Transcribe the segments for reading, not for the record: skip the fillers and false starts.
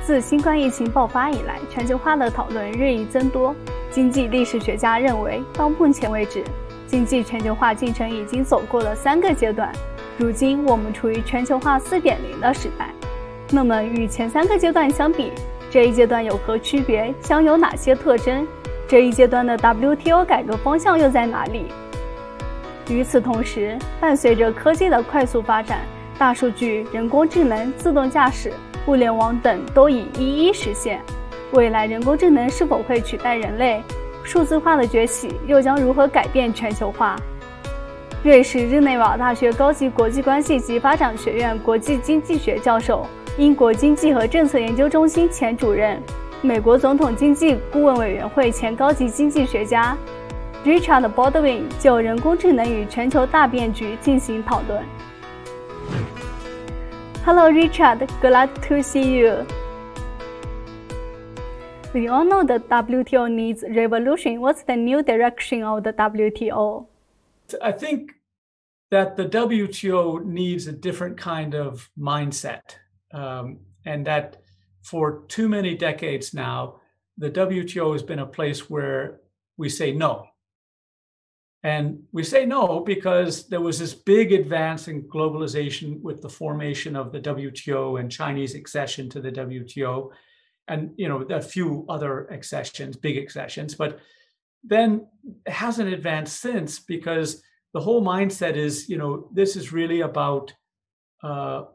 自新冠疫情爆发以来，全球化的讨论日益增多。经济历史学家认为，到目前为止，经济全球化进程已经走过了3个阶段。如今，我们处于全球化4.0的时代。那么，与前3个阶段相比，这一阶段有何区别？将有哪些特征？这一阶段的 WTO 改革方向又在哪里？与此同时，伴随着科技的快速发展，大数据、人工智能、自动驾驶、物联网等都已一一实现。未来人工智能是否会取代人类？数字化的崛起又将如何改变全球化？瑞士日内瓦大学高级国际关系及发展学院国际经济学教授、英国经济和政策研究中心前主任、美国总统经济顾问委员会前高级经济学家 Richard Baldwin 就人工智能与全球大变局进行讨论。Hello Richard, glad to see you. We all know the WTO needs revolution. What's the new direction of the WTO? I think that the WTO needs a different kind of mindset, and that for too many decades now, the WTO has been a place where we say no. And we say no because there was this big advance in globalization with the formation of the WTO and Chinese accession to the WTO, and a few other accessions, big accessions, but then it hasn't advanced since because the whole mindset is, this is really about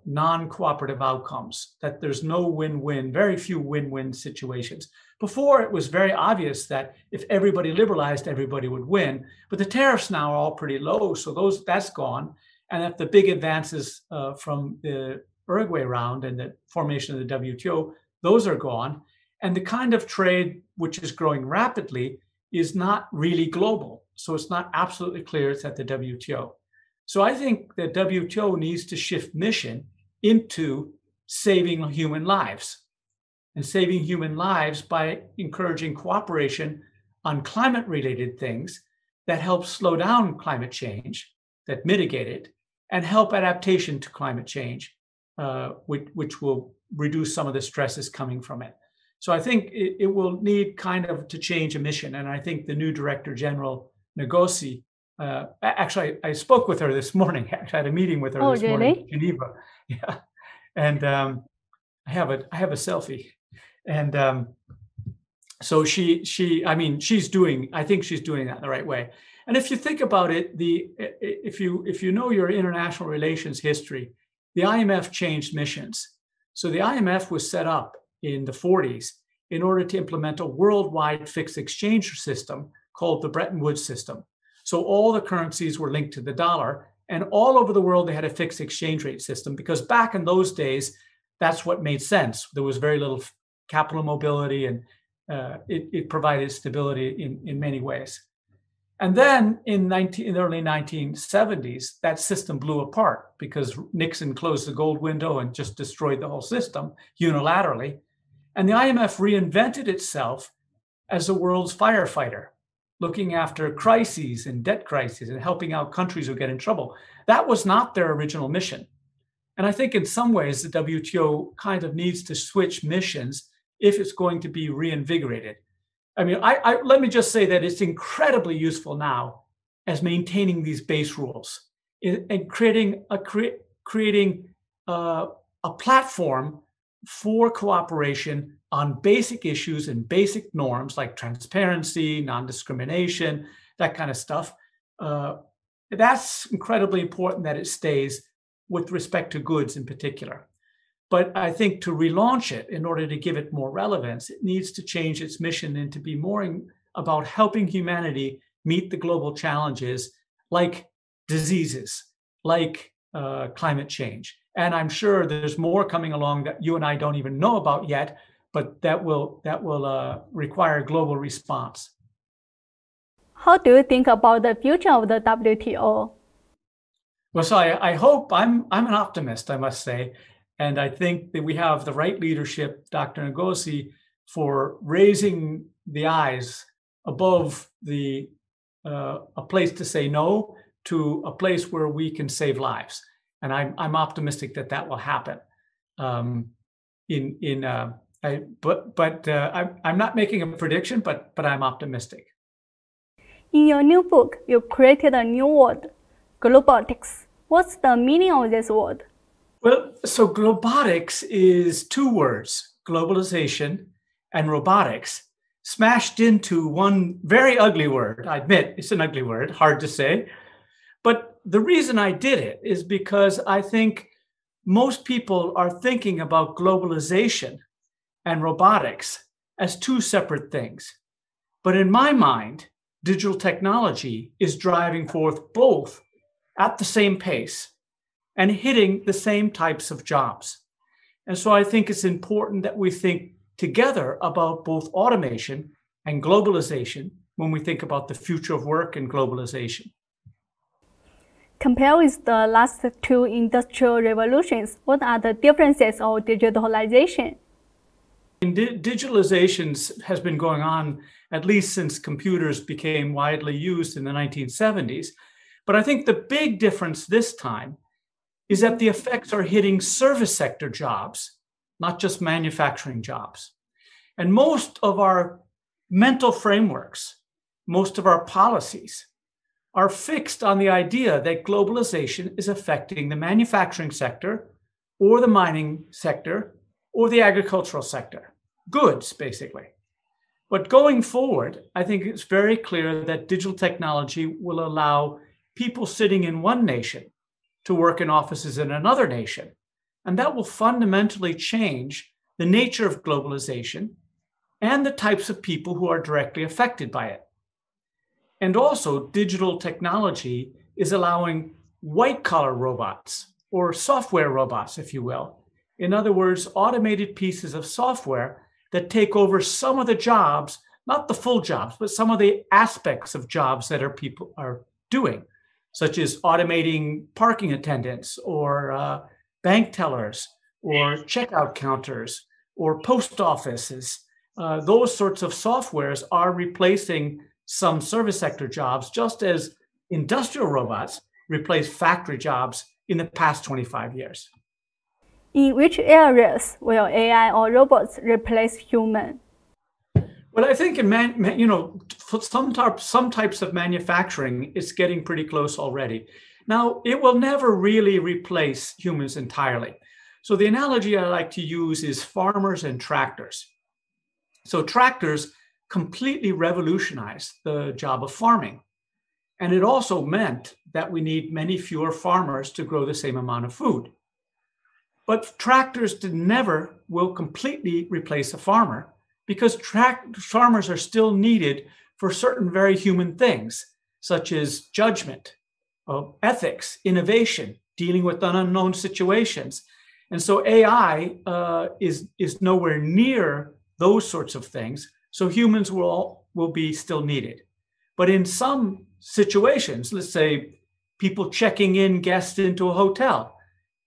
non-cooperative outcomes, that there's no win-win, very few win-win situations. Before, it was very obvious that if everybody liberalized, everybody would win, but the tariffs now are all pretty low, so that's gone. And that the big advances from the Uruguay round and the formation of the WTO, those are gone. And the kind of trade which is growing rapidly is not really global. So it's not absolutely clear it's at the WTO. So I think the WTO needs to shift mission into saving human lives, and saving human lives by encouraging cooperation on climate-related things that help slow down climate change, that mitigate it, and help adaptation to climate change, which will reduce some of the stresses coming from it. So I think it will need kind of to change a mission. And I think the new Director General, Ngozi, actually, I spoke with her this morning. I had a meeting with her this morning in Geneva. Yeah. And I have a selfie. And so I think she's doing that the right way. And if you think about it, if you know your international relations history, the IMF changed missions. So the IMF was set up in the 40s in order to implement a worldwide fixed exchange system called the Bretton Woods system. So all the currencies were linked to the dollar, and all over the world they had a fixed exchange rate system because back in those days, that's what made sense. There was very little capital mobility, and it provided stability in many ways. And then in the early 1970s, that system blew apart because Nixon closed the gold window and just destroyed the whole system unilaterally. And the IMF reinvented itself as the world's firefighter, looking after crises and debt crises and helping out countries who get in trouble. That was not their original mission. And I think in some ways, the WTO kind of needs to switch missions if it's going to be reinvigorated. I mean, let me just say that it's incredibly useful now as maintaining these base rules and creating a platform for cooperation on basic issues and basic norms like transparency, non-discrimination, that kind of stuff. That's incredibly important that it stays with respect to goods in particular. But I think to relaunch it, in order to give it more relevance, it needs to change its mission and to be more about helping humanity meet the global challenges like diseases, like climate change. And I'm sure there's more coming along that you and I don't even know about yet, but that will require a global response. How do you think about the future of the WTO? Well, so I hope I'm an optimist, I must say. And I think that we have the right leadership, Dr. Ngozi, for raising the eyes above a place to say no to a place where we can save lives. And I'm optimistic that will happen in I'm not making a prediction, but I'm optimistic. In your new book, you created a new word, globotics. What's the meaning of this word? Well, so globotics is two words, globalization and robotics, smashed into one very ugly word. I admit it's an ugly word, hard to say. But the reason I did it is because I think most people are thinking about globalization and robotics as two separate things. But in my mind, digital technology is driving forth both at the same pace and hitting the same types of jobs. And so I think it's important that we think together about both automation and globalization when we think about the future of work and globalization. Compared with the last two industrial revolutions, what are the differences of digitalization? Digitalization has been going on at least since computers became widely used in the 1970s. But I think the big difference this time is that the effects are hitting service sector jobs, not just manufacturing jobs. And most of our mental frameworks, most of our policies are fixed on the idea that globalization is affecting the manufacturing sector or the mining sector or the agricultural sector, goods, basically. But going forward, I think it's very clear that digital technology will allow people sitting in one nation to work in offices in another nation. And that will fundamentally change the nature of globalization and the types of people who are directly affected by it. And also, digital technology is allowing white-collar robots, or software robots, if you will. In other words, automated pieces of software that take over some of the jobs, not the full jobs, but some of the aspects of jobs that people are doing, such as automating parking attendants or bank tellers or checkout counters or post offices. Those sorts of softwares are replacing some service sector jobs, just as industrial robots replace factory jobs in the past 25 years. In which areas will AI or robots replace humans? Well, I think for some types of manufacturing, it's getting pretty close already. Now, it will never really replace humans entirely. So the analogy I like to use is farmers and tractors. So tractors completely revolutionized the job of farming. And it also meant that we need many fewer farmers to grow the same amount of food. But tractors never will completely replace a farmer, because farmers are still needed for certain very human things, such as judgment, ethics, innovation, dealing with unknown situations. And so AI is nowhere near those sorts of things. So humans will be still needed. But in some situations, let's say people checking in guests into a hotel,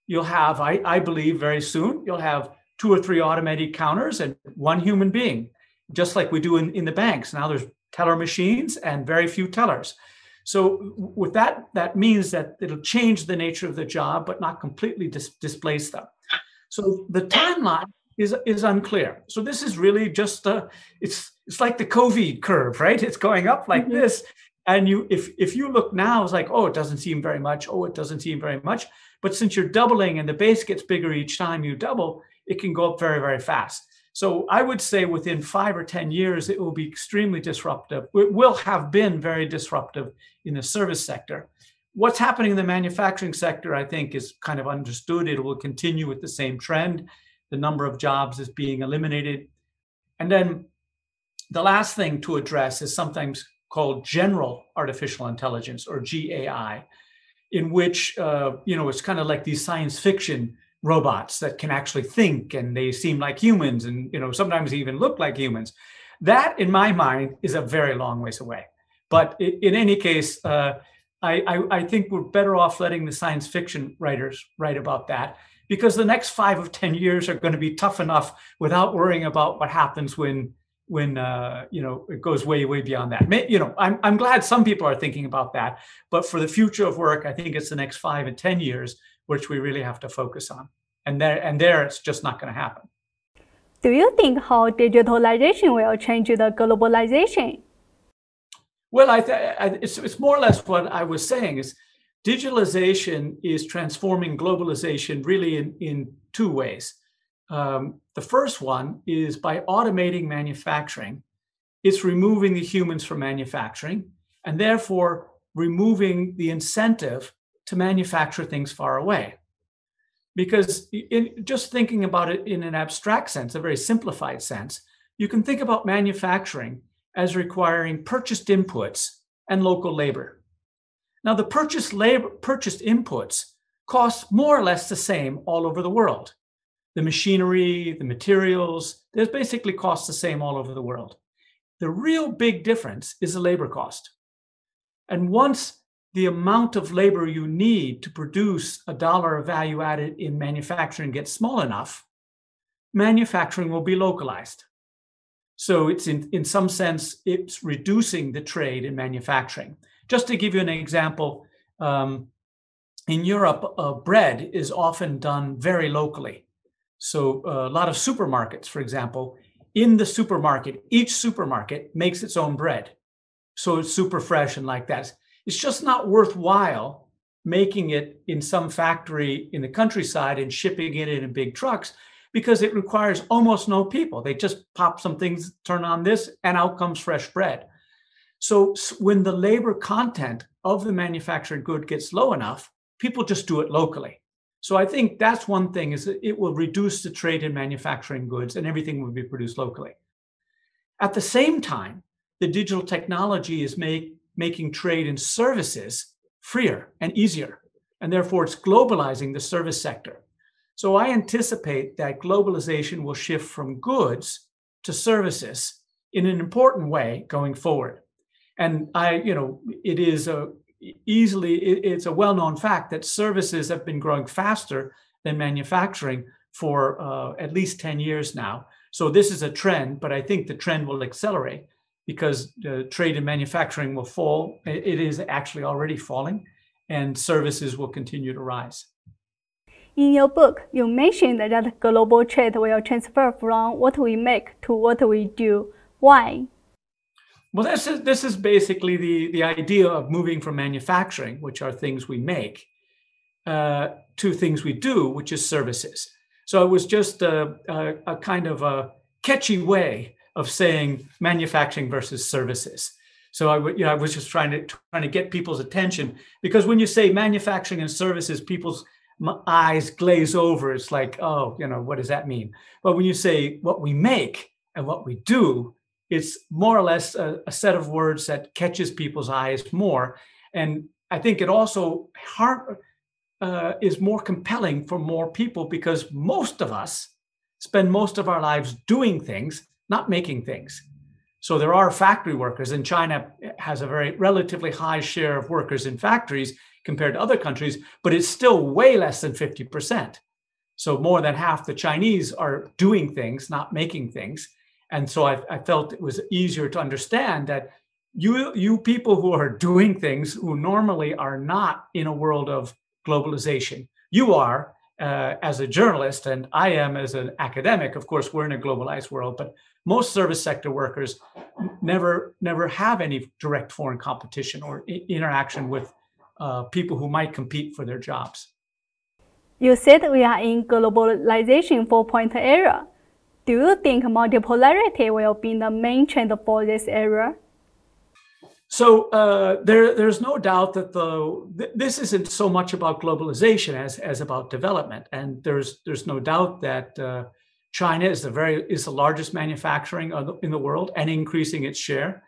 you'll have, I believe very soon, you'll have 2 or 3 automated counters and one human being, just like we do in the banks. Now there's teller machines and very few tellers. So with that means that it'll change the nature of the job, but not completely displace them. So the timeline is unclear. So this is really just it's like the COVID curve, right? It's going up like this. And if you look now, it's like, oh, it doesn't seem very much. Oh, it doesn't seem very much. But since you're doubling and the base gets bigger each time you double, it can go up very, very fast. So I would say within 5 or 10 years, it will be extremely disruptive. It will have been very disruptive in the service sector. What's happening in the manufacturing sector, I think, is kind of understood. It will continue with the same trend. The number of jobs is being eliminated. And then the last thing to address is sometimes called general artificial intelligence, or GAI, in which, it's kind of like these science fiction robots that can actually think, and they seem like humans, and sometimes even look like humans. That, in my mind, is a very long ways away. But in any case, I think we're better off letting the science fiction writers write about that, because the next 5 or 10 years are going to be tough enough without worrying about what happens when it goes way, way beyond that. I'm glad some people are thinking about that, but for the future of work, I think it's the next 5 and 10 years which we really have to focus on. And there it's just not going to happen. Do you think how digitalization will change the globalization? Well, it's more or less what I was saying is digitalization is transforming globalization really in two ways. The first one is by automating manufacturing, it's removing the humans from manufacturing and therefore removing the incentive to manufacture things far away. Because just thinking about it in an abstract sense, a very simplified sense, you can think about manufacturing as requiring purchased inputs and local labor. Now, the purchased inputs cost more or less the same all over the world. The machinery, the materials, they basically cost the same all over the world. The real big difference is the labor cost. And once the amount of labor you need to produce a dollar of value added in manufacturing gets small enough, manufacturing will be localized. So it's in some sense, it's reducing the trade in manufacturing. Just to give you an example, in Europe, bread is often done very locally. So a lot of supermarkets, for example, in the supermarket, each supermarket makes its own bread. So it's super fresh and like that. It's just not worthwhile making it in some factory in the countryside and shipping it in big trucks because it requires almost no people. They just pop some things, turn on this, and out comes fresh bread. So when the labor content of the manufactured good gets low enough, people just do it locally. So I think that's one thing, is that it will reduce the trade in manufacturing goods and everything will be produced locally. At the same time, the digital technology is making trade in services freer and easier, and therefore it's globalizing the service sector. So I anticipate that globalization will shift from goods to services in an important way going forward. And it's a well-known fact that services have been growing faster than manufacturing for at least 10 years now. So this is a trend, but I think the trend will accelerate because the trade in manufacturing will fall. It is actually already falling, and services will continue to rise. In your book, you mentioned that global trade will transfer from what we make to what we do. Why? Well, this is basically the idea of moving from manufacturing, which are things we make, to things we do, which is services. So it was just a kind of a catchy way of saying manufacturing versus services. So I was just trying to get people's attention, because when you say manufacturing and services, people's eyes glaze over. It's like, oh, what does that mean? But when you say what we make and what we do, it's more or less a set of words that catches people's eyes more. And I think it also is more compelling for more people, because most of us spend most of our lives doing things, not making things. So there are factory workers, and China has a very relatively high share of workers in factories compared to other countries, but it's still way less than 50%. So more than half the Chinese are doing things, not making things. And so I felt it was easier to understand that you people who are doing things, who normally are not in a world of globalization, you are as a journalist, and I am as an academic. Of course, we're in a globalized world, but most service sector workers never have any direct foreign competition or interaction with people who might compete for their jobs. You said we are in globalization 4.0 era. Do you think multipolarity will be the main trend for this era? So there's no doubt that this isn't so much about globalization as about development, and there's no doubt that China is the largest manufacturing in the world and increasing its share,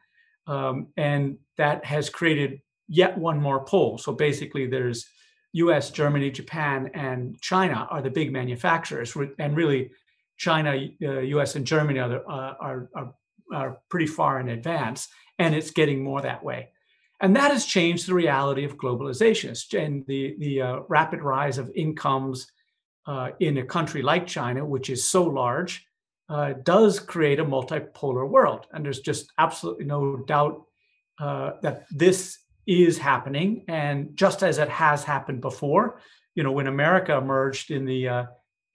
and that has created yet one more pole. So basically, there's U.S., Germany, Japan, and China are the big manufacturers, and really, China, U.S., and Germany are pretty far in advance, and it's getting more that way. And that has changed the reality of globalization. And the rapid rise of incomes in a country like China, which is so large, does create a multipolar world. And there's just absolutely no doubt that this is happening. And just as it has happened before, when America emerged in the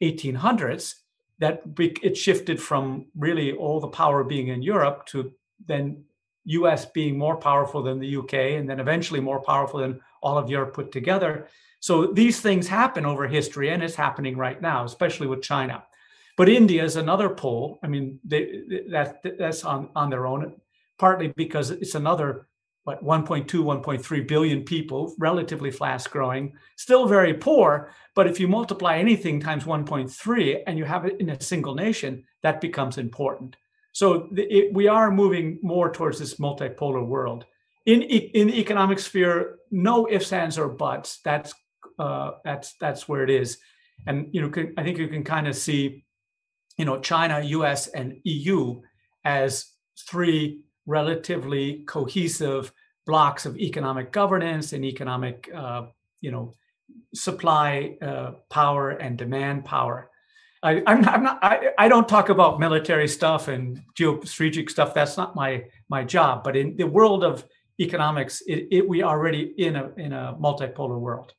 1800s, it shifted from really all the power being in Europe to then US being more powerful than the UK, and then eventually more powerful than all of Europe put together. So these things happen over history, and it's happening right now, especially with China. But India is another pole. I mean, that's on their own, partly because it's another, 1.2, 1.3 billion people, relatively fast growing, still very poor. But if you multiply anything times 1.3 and you have it in a single nation, that becomes important. So we are moving more towards this multipolar world. In the economic sphere, no ifs, ands, or buts. That's where it is. And I think you can kind of see, China, US, and EU as three relatively cohesive blocks of economic governance and economic, supply power and demand power. I don't talk about military stuff and geostrategic stuff. That's not my job. But in the world of economics, we are already in a multipolar world.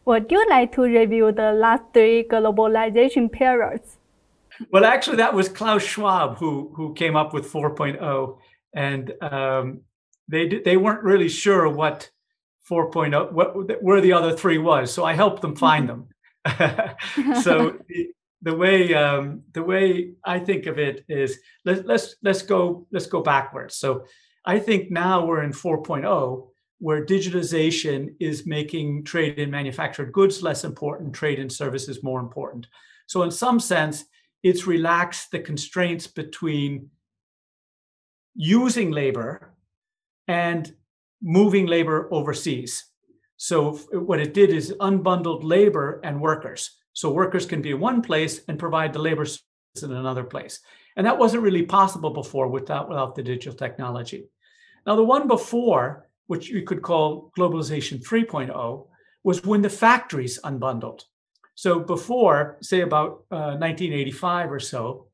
Would you like to review the last three globalization periods? Well, actually, that was Klaus Schwab who came up with 4.0, and they weren't really sure what 4.0, where the other three was. So I helped them find them. So the way I think of it is let's go backwards. So I think now we're in 4.0, where digitalization is making trade in manufactured goods less important, trade in services more important. So in some sense, it's relaxed the constraints between using labor and moving labor overseas. So what it did is unbundled labor and workers. So workers can be in one place and provide the labor services in another place. And that wasn't really possible before without the digital technology. Now, the one before, which you could call globalization 3.0, was when the factories unbundled. So before, say about 1985 or so,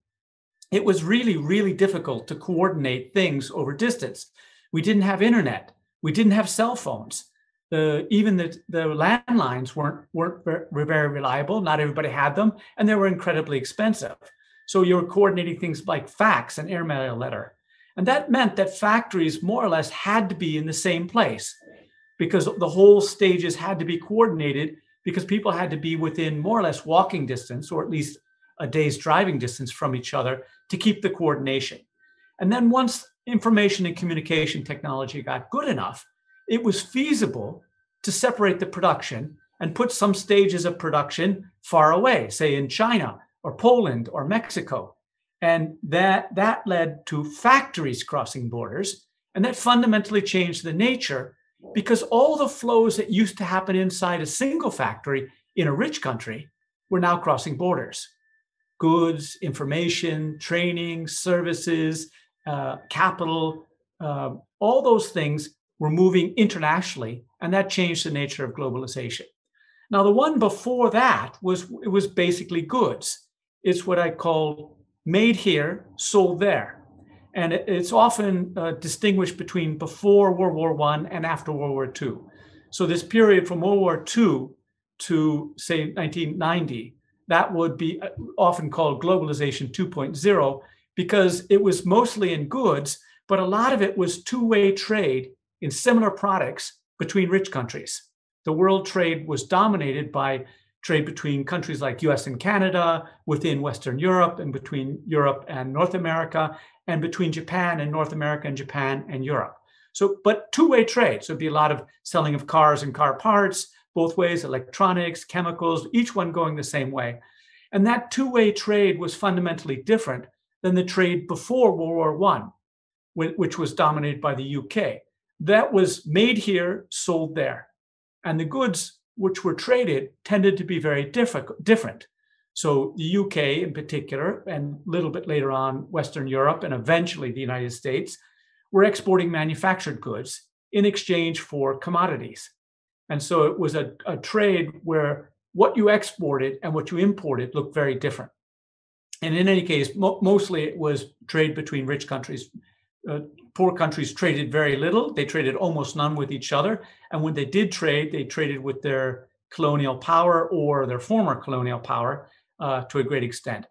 it was really, really difficult to coordinate things over distance. We didn't have internet. We didn't have cell phones. Even the landlines were very reliable. Not everybody had them, and they were incredibly expensive. So you were coordinating things like fax and airmail letter. And that meant that factories more or less had to be in the same place, because the whole stages had to be coordinated, because people had to be within more or less walking distance, or at least a day's driving distance from each other, to keep the coordination. And then once information and communication technology got good enough, it was feasible to separate the production and put some stages of production far away, say in China or Poland or Mexico. And that led to factories crossing borders. And that fundamentally changed the nature, because all the flows that used to happen inside a single factory in a rich country were now crossing borders. Goods, information, training, services, capital, all those things were moving internationally, and that changed the nature of globalization. Now, the one before that was basically goods. It's what I call made here, sold there. And it's often distinguished between before World War I and after World War II. So this period from World War II to, say, 1990, that would be often called globalization 2.0, because it was mostly in goods, but a lot of it was two-way trade in similar products between rich countries. The world trade was dominated by trade between countries like US and Canada, within Western Europe, and between Europe and North America, and between Japan and North America and Japan and Europe. So, but two-way trade. So it'd be a lot of selling of cars and car parts, both ways, electronics, chemicals, each one going the same way. And that two-way trade was fundamentally different than the trade before World War I, which was dominated by the UK. That was made here, sold there. And the goods which were traded tended to be very different. So the UK in particular, and a little bit later on, Western Europe, and eventually the United States, were exporting manufactured goods in exchange for commodities. And so it was a trade where what you exported and what you imported looked very different. And in any case, mostly it was trade between rich countries. Poor countries traded very little. They traded almost none with each other. And when they did trade, they traded with their colonial power or their former colonial power. to a great extent.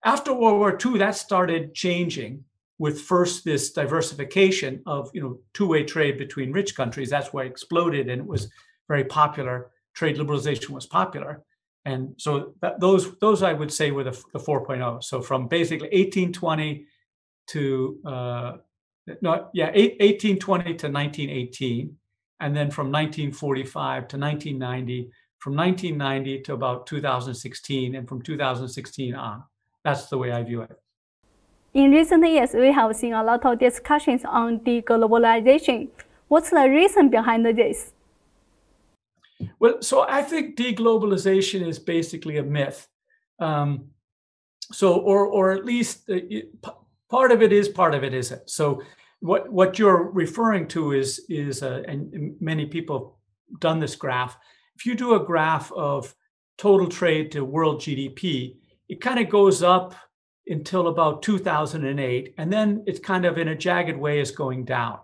After World War II, that started changing with first this diversification of two-way trade between rich countries. That's why it exploded, and it was very popular. Trade liberalization was popular. And so those I would say were the 4.0. So from basically 1820 to 1820 to 1918, and then from 1945 to 1990, from 1990 to about 2016, and from 2016 on. That's the way I view it. In recent years, we have seen a lot of discussions on deglobalization. What's the reason behind this? Well, so I think deglobalization is basically a myth. Or at least part of it is, part of it isn't. So what you're referring to is and many people have done this graph. If you do a graph of total trade to world GDP, it kind of goes up until about 2008, and then it's kind of in a jagged way is going down.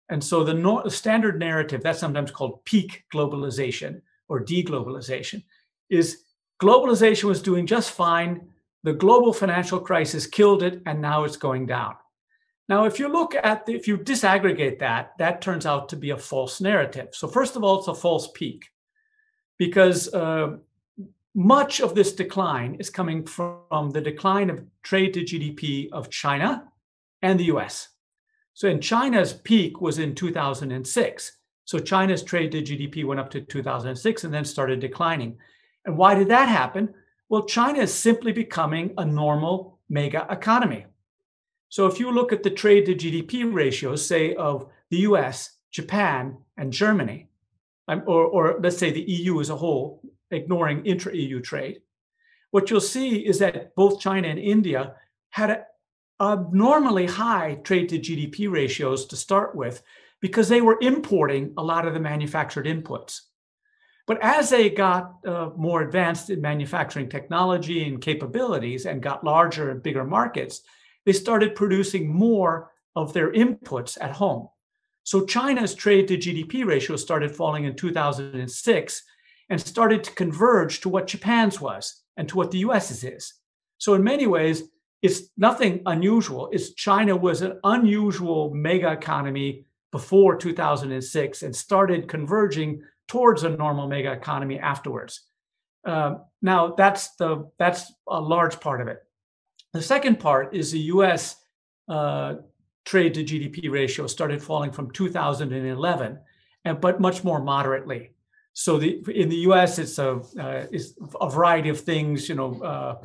And so the standard narrative, that's sometimes called peak globalization or deglobalization, is globalization was doing just fine. The global financial crisis killed it, and now it's going down. Now, if you look at if you disaggregate that turns out to be a false narrative. So first of all, it's a false peak, because much of this decline is coming from the decline of trade to GDP of China and the US. So in China's peak was in 2006. So China's trade to GDP went up to 2006 and then started declining. And why did that happen? Well, China is simply becoming a normal mega economy. So if you look at the trade to GDP ratios, say of the US, Japan, and Germany, or let's say the EU as a whole, ignoring intra-EU trade, what you'll see is that both China and India had abnormally high trade to GDP ratios to start with, because they were importing a lot of the manufactured inputs. But as they got more advanced in manufacturing technology and capabilities and got larger and bigger markets, they started producing more of their inputs at home. So China's trade to GDP ratio started falling in 2006 and started to converge to what Japan's was and to what the US's is. So in many ways, it's nothing unusual. It's China was an unusual mega economy before 2006 and started converging towards a normal mega economy afterwards. Now, that's a large part of it. The second part is the US trade to GDP ratio started falling from 2011, but much more moderately. So in the US, it's a variety of things, a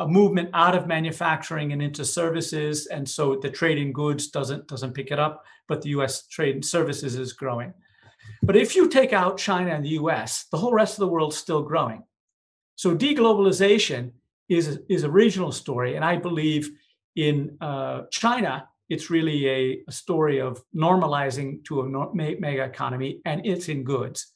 movement out of manufacturing and into services, and so the trade in goods doesn't pick it up, but the US trade in services is growing. But if you take out China and the US, the whole rest of the world's still growing. So deglobalization is a regional story, and I believe in China, it's really a story of normalizing to a mega economy, and it's in goods.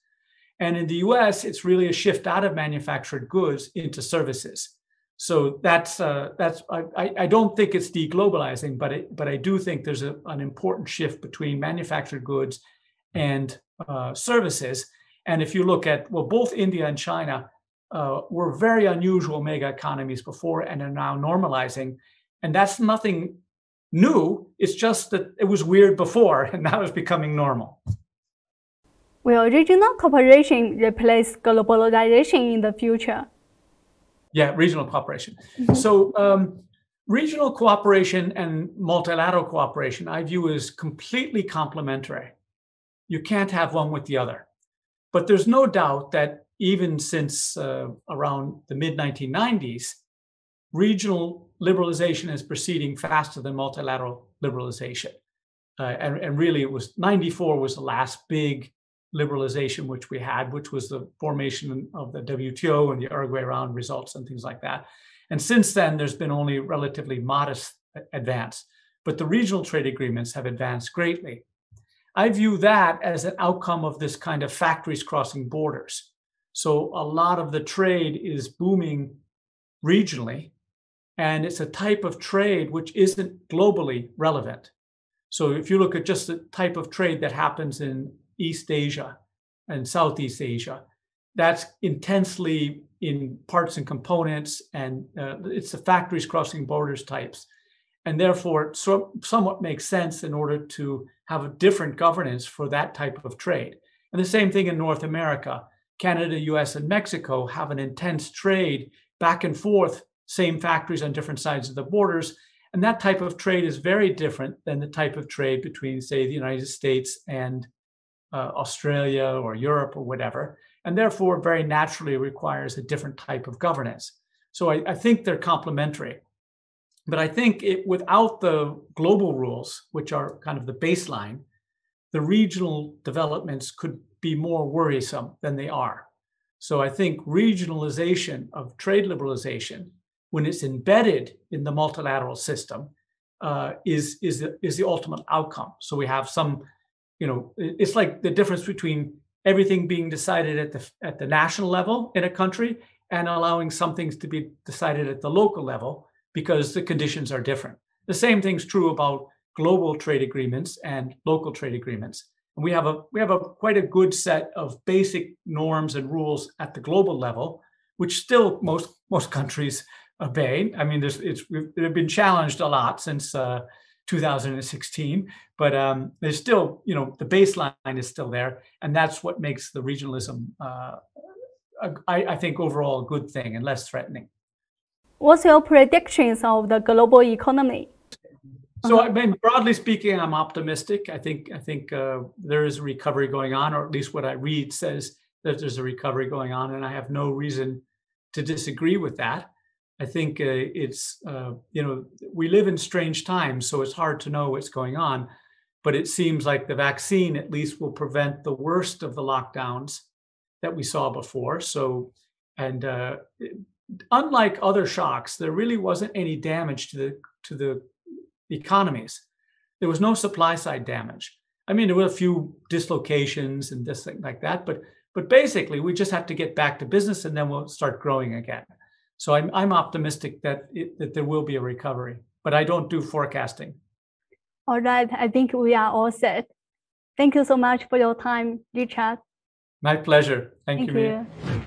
And in the US, it's really a shift out of manufactured goods into services. So I don't think it's deglobalizing, but I do think there's an important shift between manufactured goods and services. And if you look at, well, both India and China were very unusual mega economies before and are now normalizing. And that's nothing new. It's just that it was weird before and now it's becoming normal. Will regional cooperation replace globalization in the future? Yeah, regional cooperation. Mm-hmm. So regional cooperation and multilateral cooperation, I view as completely complementary. You can't have one with the other. But there's no doubt that even since around the mid-1990s, regional liberalization is proceeding faster than multilateral liberalization. And really, it was 94 was the last big liberalization which we had, which was the formation of the WTO and the Uruguay round results and things like that. And since then, there's been only relatively modest advance, but the regional trade agreements have advanced greatly. I view that as an outcome of this kind of factories crossing borders. So a lot of the trade is booming regionally, and it's a type of trade which isn't globally relevant. So if you look at just the type of trade that happens in East Asia and Southeast Asia, that's intensely in parts and components, and it's the factories crossing borders types. And therefore, it somewhat makes sense in order to have a different governance for that type of trade. And the same thing in North America. Canada, US, and Mexico have an intense trade back and forth, same factories on different sides of the borders. And that type of trade is very different than the type of trade between, say, the United States and Australia or Europe or whatever. And therefore, very naturally requires a different type of governance. So I think they're complementary. But I think without the global rules, which are kind of the baseline, the regional developments could be more worrisome than they are. So I think regionalization of trade liberalization, when it's embedded in the multilateral system, is the ultimate outcome. So we have some, it's like the difference between everything being decided at the national level in a country and allowing some things to be decided at the local level because the conditions are different. The same thing's true about global trade agreements and local trade agreements. And we have quite a good set of basic norms and rules at the global level, which still most countries obey. I mean, they've been challenged a lot since 2016, but there's still, the baseline is still there, and that's what makes the regionalism, I think, overall a good thing and less threatening. What's your predictions of the global economy? So, I mean, broadly speaking, I'm optimistic. I think there is a recovery going on, or at least what I read says that there's a recovery going on, and I have no reason to disagree with that. I think it's we live in strange times, so it's hard to know what's going on. But it seems like the vaccine at least will prevent the worst of the lockdowns that we saw before. So, and unlike other shocks, there really wasn't any damage to the economies. There was no supply side damage. I mean, there were a few dislocations and this thing like that, but basically we just have to get back to business and then we'll start growing again. So I'm optimistic that there will be a recovery, but I don't do forecasting. All right, I think we are all set. Thank you so much for your time, Richard. My pleasure. Thank you. Thank you.